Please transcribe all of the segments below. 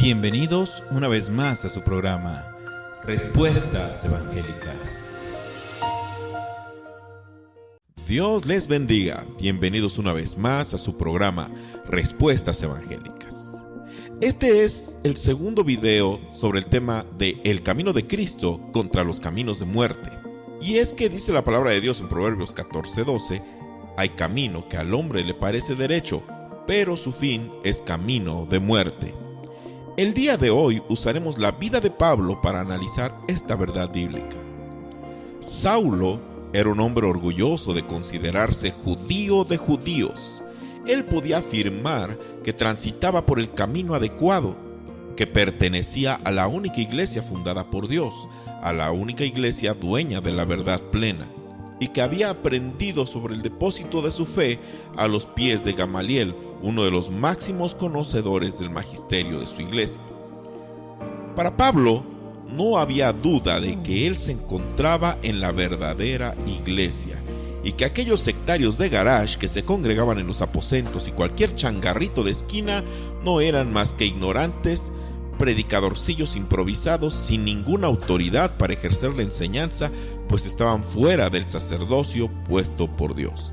Bienvenidos una vez más a su programa Respuestas Evangélicas. Dios les bendiga. Bienvenidos una vez más a su programa Respuestas Evangélicas. Este es el segundo video sobre el tema de el camino de Cristo contra los caminos de muerte. Y es que dice la palabra de Dios en Proverbios 14:12: hay camino que al hombre le parece derecho, pero su fin es camino de muerte. El día de hoy usaremos la vida de Pablo para analizar esta verdad bíblica. Saulo era un hombre orgulloso de considerarse judío de judíos. Él podía afirmar que transitaba por el camino adecuado, que pertenecía a la única iglesia fundada por Dios, a la única iglesia dueña de la verdad plena, y que había aprendido sobre el depósito de su fe a los pies de Gamaliel, uno de los máximos conocedores del magisterio de su iglesia. Para Pablo, no había duda de que él se encontraba en la verdadera iglesia y que aquellos sectarios de garage que se congregaban en los aposentos y cualquier changarrito de esquina no eran más que ignorantes, predicadorcillos improvisados sin ninguna autoridad para ejercer la enseñanza, pues estaban fuera del sacerdocio puesto por Dios.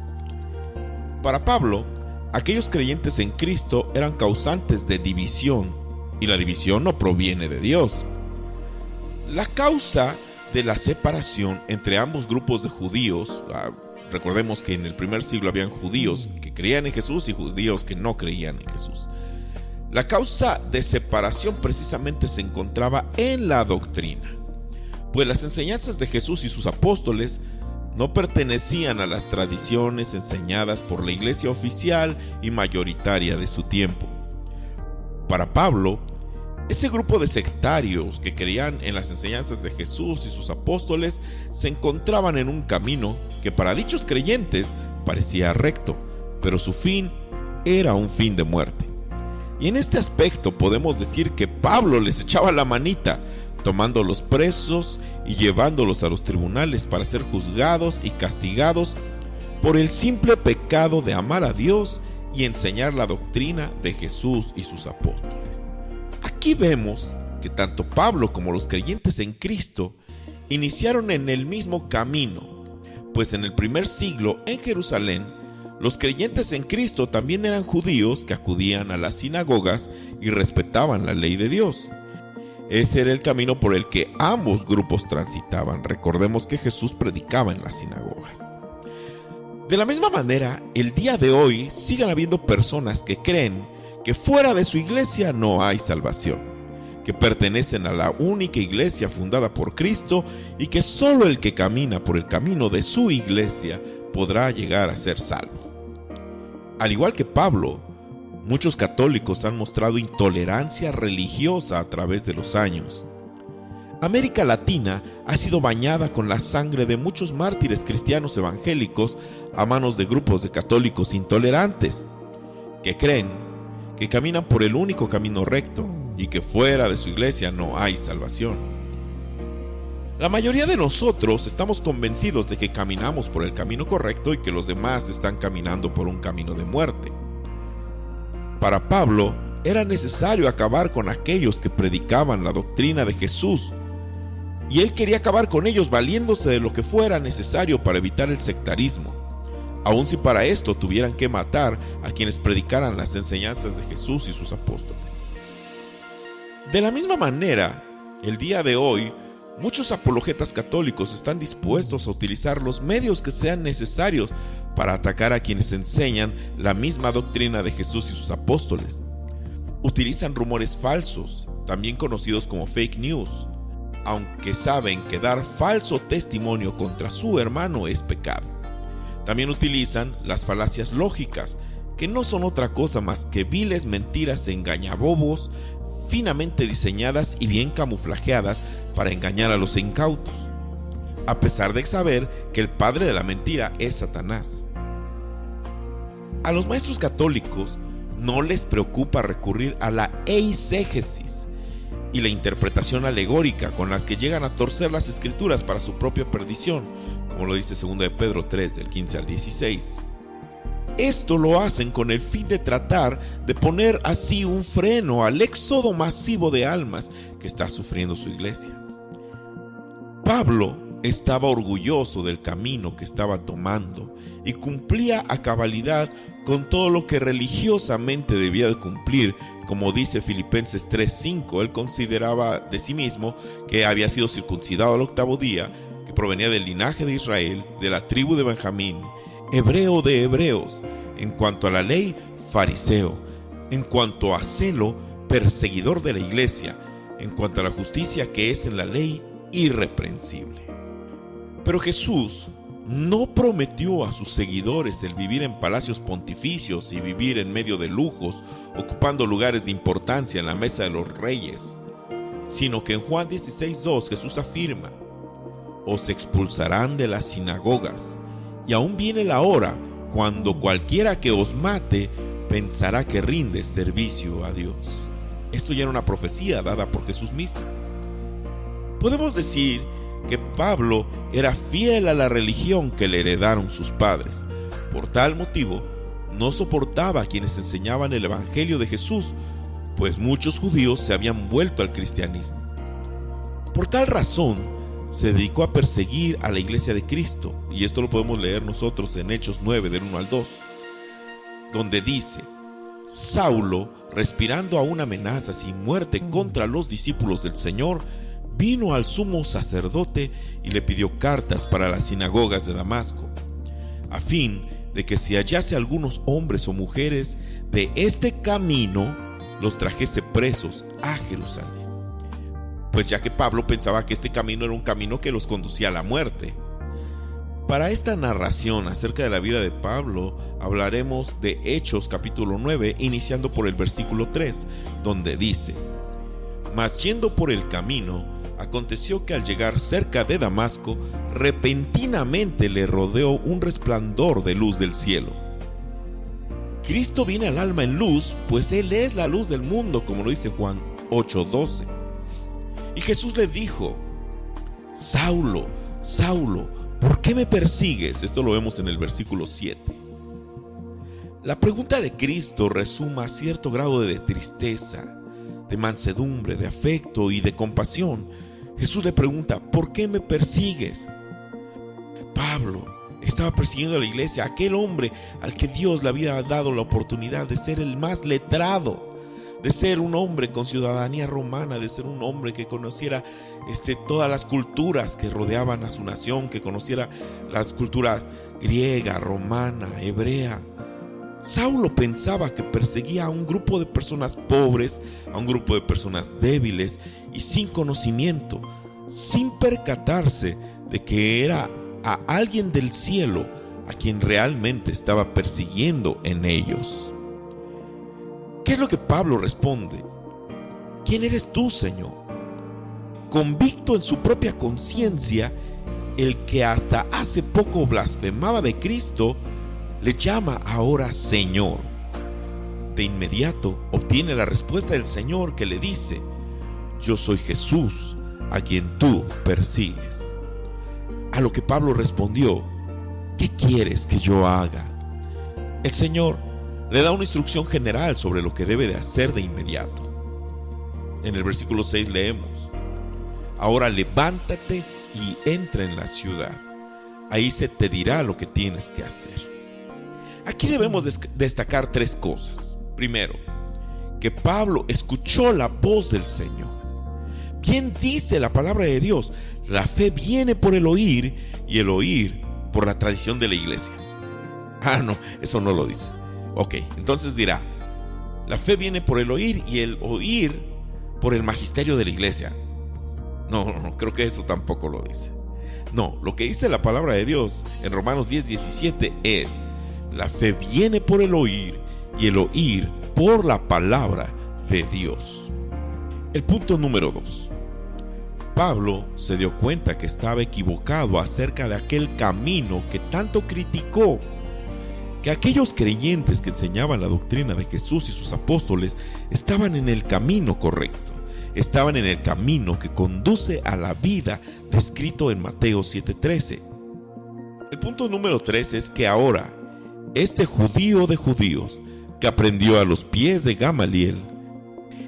Para Pablo, aquellos creyentes en Cristo eran causantes de división, y la división no proviene de Dios. La causa de la separación entre ambos grupos de judíos, recordemos que en el primer siglo habían judíos que creían en Jesús y judíos que no creían en Jesús. La causa de separación precisamente se encontraba en la doctrina, pues las enseñanzas de Jesús y sus apóstoles no pertenecían a las tradiciones enseñadas por la iglesia oficial y mayoritaria de su tiempo. Para Pablo, ese grupo de sectarios que creían en las enseñanzas de Jesús y sus apóstoles se encontraban en un camino que para dichos creyentes parecía recto, pero su fin era un fin de muerte. Y en este aspecto podemos decir que Pablo les echaba la manita, tomándolos presos y llevándolos a los tribunales para ser juzgados y castigados por el simple pecado de amar a Dios y enseñar la doctrina de Jesús y sus apóstoles. Aquí vemos que tanto Pablo como los creyentes en Cristo iniciaron en el mismo camino, pues en el primer siglo en Jerusalén, los creyentes en Cristo también eran judíos que acudían a las sinagogas y respetaban la ley de Dios. Ese era el camino por el que ambos grupos transitaban. Recordemos que Jesús predicaba en las sinagogas. De la misma manera, el día de hoy siguen habiendo personas que creen que fuera de su iglesia no hay salvación, que pertenecen a la única iglesia fundada por Cristo y que solo el que camina por el camino de su iglesia podrá llegar a ser salvo. Al igual que Pablo, muchos católicos han mostrado intolerancia religiosa a través de los años. América Latina ha sido bañada con la sangre de muchos mártires cristianos evangélicos a manos de grupos de católicos intolerantes, que creen que caminan por el único camino recto y que fuera de su iglesia no hay salvación. La mayoría de nosotros estamos convencidos de que caminamos por el camino correcto y que los demás están caminando por un camino de muerte. Para Pablo, era necesario acabar con aquellos que predicaban la doctrina de Jesús, y él quería acabar con ellos valiéndose de lo que fuera necesario para evitar el sectarismo, aun si para esto tuvieran que matar a quienes predicaran las enseñanzas de Jesús y sus apóstoles. De la misma manera, el día de hoy, muchos apologetas católicos están dispuestos a utilizar los medios que sean necesarios para atacar a quienes enseñan la misma doctrina de Jesús y sus apóstoles. Utilizan rumores falsos, también conocidos como fake news, aunque saben que dar falso testimonio contra su hermano es pecado. También utilizan las falacias lógicas, que no son otra cosa más que viles mentiras engañabobos, finamente diseñadas y bien camuflajeadas para engañar a los incautos, a pesar de saber que el padre de la mentira es Satanás. A los maestros católicos no les preocupa recurrir a la eisegesis y la interpretación alegórica con las que llegan a torcer las escrituras para su propia perdición, como lo dice 2 de Pedro 3, del 15 al 16. Esto lo hacen con el fin de tratar de poner así un freno al éxodo masivo de almas que está sufriendo su iglesia. Pablo estaba orgulloso del camino que estaba tomando y cumplía a cabalidad con todo lo que religiosamente debía de cumplir. Como dice Filipenses 3:5, él consideraba de sí mismo que había sido circuncidado al 8º día, que provenía del linaje de Israel, de la tribu de Benjamín, hebreo de hebreos, en cuanto a la ley, fariseo, en cuanto a celo, perseguidor de la iglesia, en cuanto a la justicia que es en la ley, irreprensible. Pero Jesús no prometió a sus seguidores el vivir en palacios pontificios y vivir en medio de lujos, ocupando lugares de importancia en la mesa de los reyes, sino que en Juan 16:2 Jesús afirma: os expulsarán de las sinagogas, y aún viene la hora cuando cualquiera que os mate pensará que rinde servicio a Dios. Esto ya era una profecía dada por Jesús mismo. Podemos decir que Pablo era fiel a la religión que le heredaron sus padres. Por tal motivo, no soportaba a quienes enseñaban el evangelio de Jesús, pues muchos judíos se habían vuelto al cristianismo. Por tal razón, se dedicó a perseguir a la iglesia de Cristo, y esto lo podemos leer nosotros en Hechos 9, del 1 al 2, donde dice: Saulo, respirando aún amenazas y muerte contra los discípulos del Señor, vino al sumo sacerdote y le pidió cartas para las sinagogas de Damasco, a fin de que si hallase algunos hombres o mujeres de este camino, los trajese presos a Jerusalén. Pues ya que Pablo pensaba que este camino era un camino que los conducía a la muerte. Para esta narración acerca de la vida de Pablo, hablaremos de Hechos capítulo 9, iniciando por el versículo 3, donde dice: mas yendo por el camino, aconteció que al llegar cerca de Damasco, repentinamente le rodeó un resplandor de luz del cielo. Cristo viene al alma en luz, pues Él es la luz del mundo, como lo dice Juan 8:12. Y Jesús le dijo: Saulo, Saulo, ¿por qué me persigues? Esto lo vemos en el versículo 7. La pregunta de Cristo resuma cierto grado de tristeza, de mansedumbre, de afecto y de compasión. Jesús le pregunta: ¿por qué me persigues? Pablo estaba persiguiendo a la iglesia, aquel hombre al que Dios le había dado la oportunidad de ser el más letrado, de ser un hombre con ciudadanía romana, de ser un hombre que conociera todas las culturas que rodeaban a su nación, que conociera las culturas griega, romana, hebrea. Saulo pensaba que perseguía a un grupo de personas pobres, a un grupo de personas débiles y sin conocimiento, sin percatarse de que era a alguien del cielo a quien realmente estaba persiguiendo en ellos. ¿Qué es lo que Pablo responde? ¿Quién eres tú, Señor? Convicto en su propia conciencia, el que hasta hace poco blasfemaba de Cristo, le llama ahora Señor. De inmediato obtiene la respuesta del Señor, que le dice: yo soy Jesús, a quien tú persigues. A lo que Pablo respondió: ¿qué quieres que yo haga? El Señor le da una instrucción general sobre lo que debe de hacer de inmediato. En el versículo 6 leemos: ahora levántate y entra en la ciudad. Ahí se te dirá lo que tienes que hacer. Aquí debemos destacar tres cosas. Primero, que Pablo escuchó la voz del Señor. Bien dice la palabra de Dios: la fe viene por el oír, y el oír por la tradición de la iglesia. No, eso no lo dice. Ok, entonces dirá: la fe viene por el oír, y el oír por el magisterio de la iglesia. No, creo que eso tampoco lo dice. No, lo que dice la palabra de Dios en Romanos 10:17 es: la fe viene por el oír, y el oír por la palabra de Dios. El punto número 2. Pablo se dio cuenta que estaba equivocado acerca de aquel camino que tanto criticó, que aquellos creyentes que enseñaban la doctrina de Jesús y sus apóstoles estaban en el camino correcto, estaban en el camino que conduce a la vida descrito en Mateo 7:13. El punto número 3 es que ahora este judío de judíos que aprendió a los pies de Gamaliel,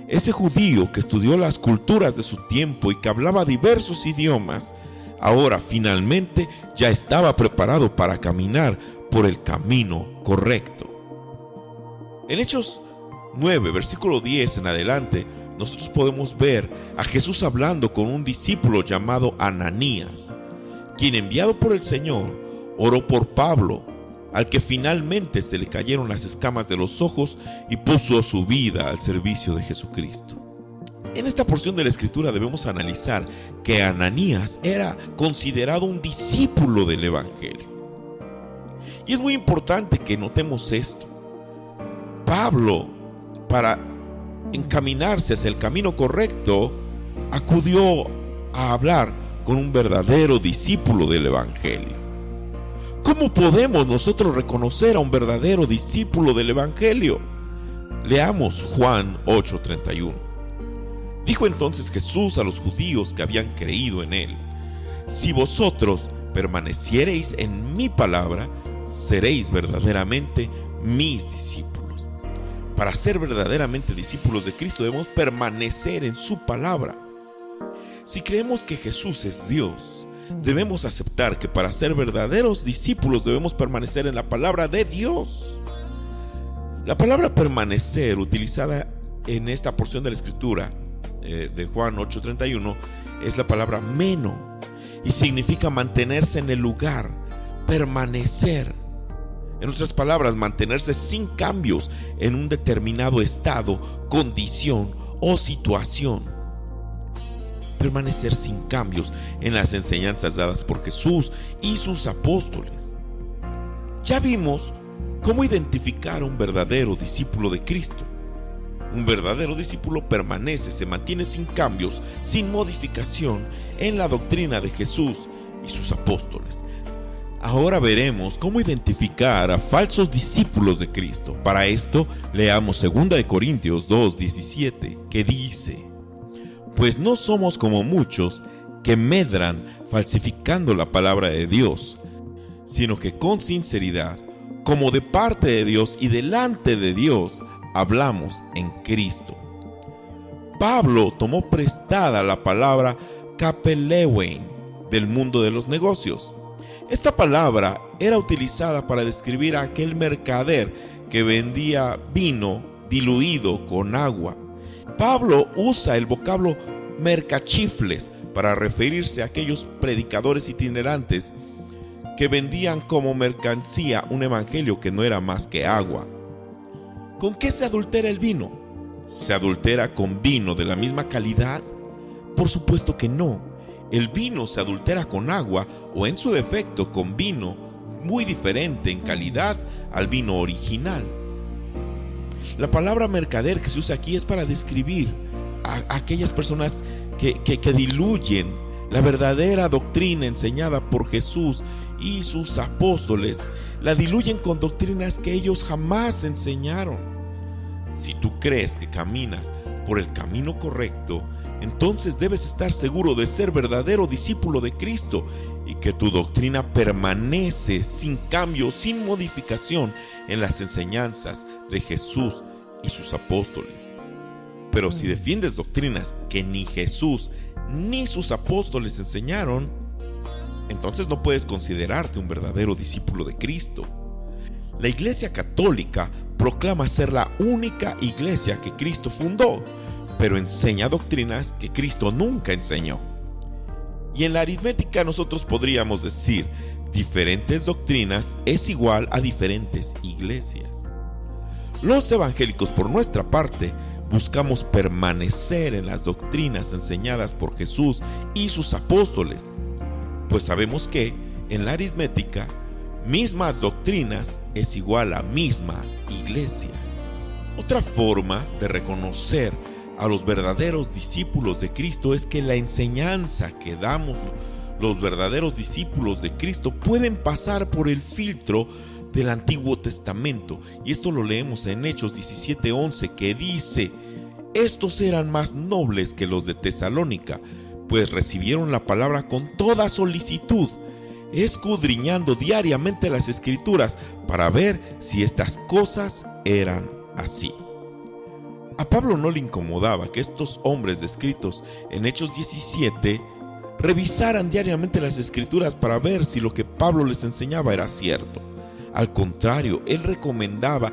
ese judío que estudió las culturas de su tiempo y que hablaba diversos idiomas, ahora finalmente ya estaba preparado para caminar por el camino correcto. En Hechos 9, versículo 10 en adelante, nosotros podemos ver a Jesús hablando con un discípulo llamado Ananías, quien, enviado por el Señor, oró por Pablo, al que finalmente se le cayeron las escamas de los ojos y puso su vida al servicio de Jesucristo. En esta porción de la Escritura debemos analizar que Ananías era considerado un discípulo del Evangelio. Y es muy importante que notemos esto. Pablo, para encaminarse hacia el camino correcto, acudió a hablar con un verdadero discípulo del Evangelio. ¿Cómo podemos nosotros reconocer a un verdadero discípulo del Evangelio? Leamos Juan 8:31. Dijo entonces Jesús a los judíos que habían creído en él: si vosotros permaneciereis en mi palabra, seréis verdaderamente mis discípulos. Para ser verdaderamente discípulos de Cristo debemos permanecer en su palabra. Si creemos que Jesús es Dios, debemos aceptar que para ser verdaderos discípulos debemos permanecer en la palabra de Dios. La palabra permanecer, utilizada en esta porción de la Escritura de Juan 8:31, es la palabra meno, y significa mantenerse en el lugar, permanecer. En otras palabras, mantenerse sin cambios en un determinado estado, condición o situación. Permanecer sin cambios en las enseñanzas dadas por Jesús y sus apóstoles. Ya vimos cómo identificar a un verdadero discípulo de Cristo. Un verdadero discípulo permanece, se mantiene sin cambios, sin modificación en la doctrina de Jesús y sus apóstoles. Ahora veremos cómo identificar a falsos discípulos de Cristo. Para esto, leamos 2 Corintios 2:17, que dice: pues no somos como muchos que medran falsificando la palabra de Dios, sino que con sinceridad, como de parte de Dios y delante de Dios, hablamos en Cristo. Pablo tomó prestada la palabra kapelewein del mundo de los negocios. Esta palabra era utilizada para describir a aquel mercader que vendía vino diluido con agua. Pablo usa el vocablo mercachifles para referirse a aquellos predicadores itinerantes que vendían como mercancía un evangelio que no era más que agua. ¿Con qué se adultera el vino? ¿Se adultera con vino de la misma calidad? Por supuesto que no. El vino se adultera con agua o, en su defecto, con vino muy diferente en calidad al vino original. La palabra mercader que se usa aquí es para describir a aquellas personas que diluyen la verdadera doctrina enseñada por Jesús y sus apóstoles. La diluyen con doctrinas que ellos jamás enseñaron. Si tú crees que caminas por el camino correcto, entonces debes estar seguro de ser verdadero discípulo de Cristo y que tu doctrina permanece sin cambio, sin modificación en las enseñanzas de Jesús y sus apóstoles. Pero si defiendes doctrinas que ni Jesús ni sus apóstoles enseñaron, entonces no puedes considerarte un verdadero discípulo de Cristo. La Iglesia Católica proclama ser la única iglesia que Cristo fundó, pero enseña doctrinas que Cristo nunca enseñó. Y en la aritmética nosotros podríamos decir: diferentes doctrinas es igual a diferentes iglesias. Los evangélicos, por nuestra parte, buscamos permanecer en las doctrinas enseñadas por Jesús y sus apóstoles, pues sabemos que en la aritmética, mismas doctrinas es igual a misma iglesia. Otra forma de reconocer a los verdaderos discípulos de Cristo es que la enseñanza que damos los verdaderos discípulos de Cristo pueden pasar por el filtro del Antiguo Testamento. Y esto lo leemos en Hechos 17:11, que dice: estos eran más nobles que los de Tesalónica, pues recibieron la palabra con toda solicitud, escudriñando diariamente las Escrituras para ver si estas cosas eran así. A Pablo no le incomodaba que estos hombres descritos en Hechos 17 revisaran diariamente las Escrituras para ver si lo que Pablo les enseñaba era cierto. Al contrario, él recomendaba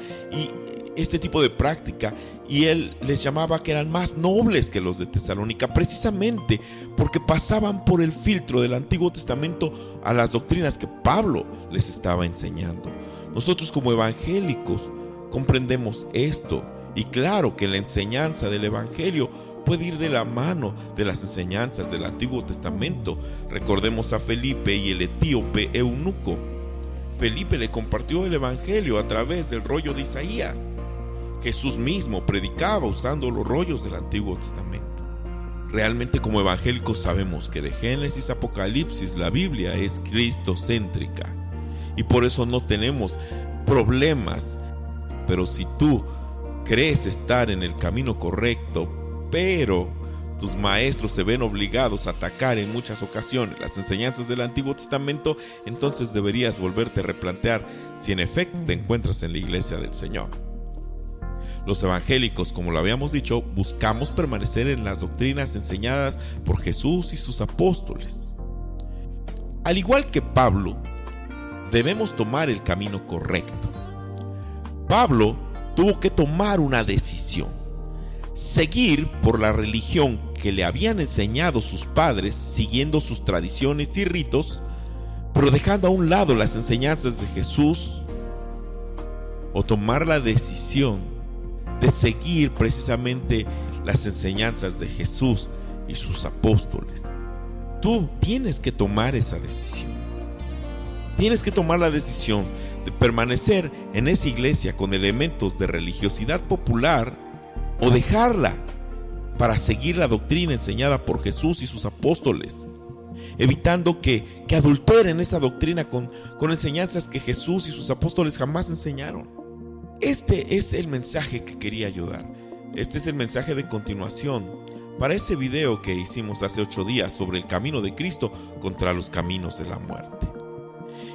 este tipo de práctica y él les llamaba que eran más nobles que los de Tesalónica, precisamente porque pasaban por el filtro del Antiguo Testamento a las doctrinas que Pablo les estaba enseñando. Nosotros como evangélicos comprendemos esto, y claro que la enseñanza del evangelio puede ir de la mano de las enseñanzas del Antiguo Testamento. Recordemos a Felipe y el etíope eunuco. Felipe le compartió el evangelio a través del rollo de Isaías. Jesús mismo predicaba usando los rollos del Antiguo Testamento. Realmente como evangélicos sabemos que de Génesis a Apocalipsis la Biblia es cristocéntrica y por eso no tenemos problemas. Pero si tú crees estar en el camino correcto, pero tus maestros se ven obligados a atacar en muchas ocasiones las enseñanzas del Antiguo Testamento, entonces deberías volverte a replantear si en efecto te encuentras en la iglesia del Señor. Los evangélicos, como lo habíamos dicho, buscamos permanecer en las doctrinas enseñadas por Jesús y sus apóstoles. Al igual que Pablo, debemos tomar el camino correcto. Pablo tuvo que tomar una decisión: seguir por la religión que le habían enseñado sus padres, siguiendo sus tradiciones y ritos, pero dejando a un lado las enseñanzas de Jesús, o tomar la decisión de seguir precisamente las enseñanzas de Jesús y sus apóstoles. Tú tienes que tomar esa decisión. Tienes que tomar la decisión de permanecer en esa iglesia con elementos de religiosidad popular o dejarla para seguir la doctrina enseñada por Jesús y sus apóstoles, evitando que adulteren esa doctrina con enseñanzas que Jesús y sus apóstoles jamás enseñaron. Este es el mensaje que quería ayudar. Este es el mensaje de continuación para ese video que hicimos hace 8 días sobre el camino de Cristo contra los caminos de la muerte.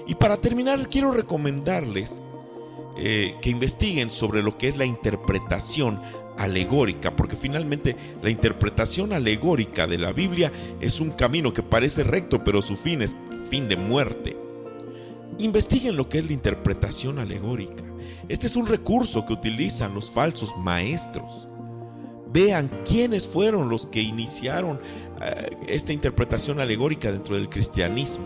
Y para terminar, quiero recomendarles que investiguen sobre lo que es la interpretación alegórica, porque finalmente la interpretación alegórica de la Biblia es un camino que parece recto, pero su fin es fin de muerte. Investiguen lo que es la interpretación alegórica. Este es un recurso que utilizan los falsos maestros. Vean quiénes fueron los que iniciaron esta interpretación alegórica dentro del cristianismo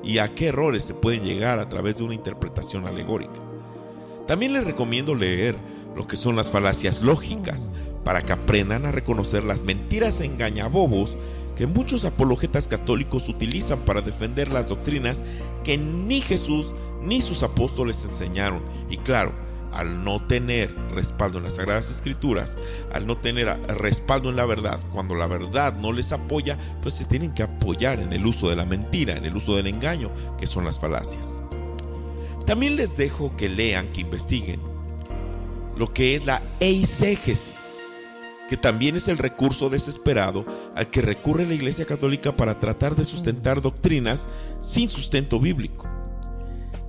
y a qué errores se pueden llegar a través de una interpretación alegórica. También les recomiendo leer lo que son las falacias lógicas para que aprendan a reconocer las mentiras engañabobos que muchos apologetas católicos utilizan para defender las doctrinas que ni Jesús ni sus apóstoles enseñaron. Y claro, al no tener respaldo en las Sagradas Escrituras, al no tener respaldo en la verdad, cuando la verdad no les apoya, pues se tienen que apoyar en el uso de la mentira, en el uso del engaño, que son las falacias. También les dejo que lean, que investiguen lo que es la eisegesis, que también es el recurso desesperado al que recurre la Iglesia Católica para tratar de sustentar doctrinas sin sustento bíblico.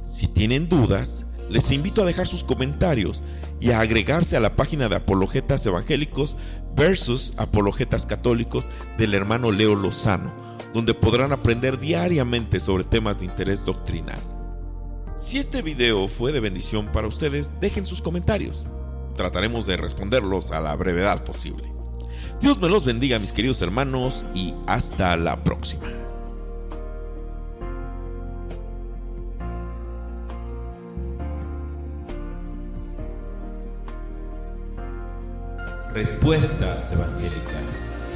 Si tienen dudas, les invito a dejar sus comentarios y a agregarse a la página de Apologetas Evangélicos versus Apologetas Católicos del hermano Leo Lozano, donde podrán aprender diariamente sobre temas de interés doctrinal. Si este video fue de bendición para ustedes, dejen sus comentarios. Trataremos de responderlos a la brevedad posible. Dios me los bendiga, mis queridos hermanos, y hasta la próxima. Respuestas evangélicas.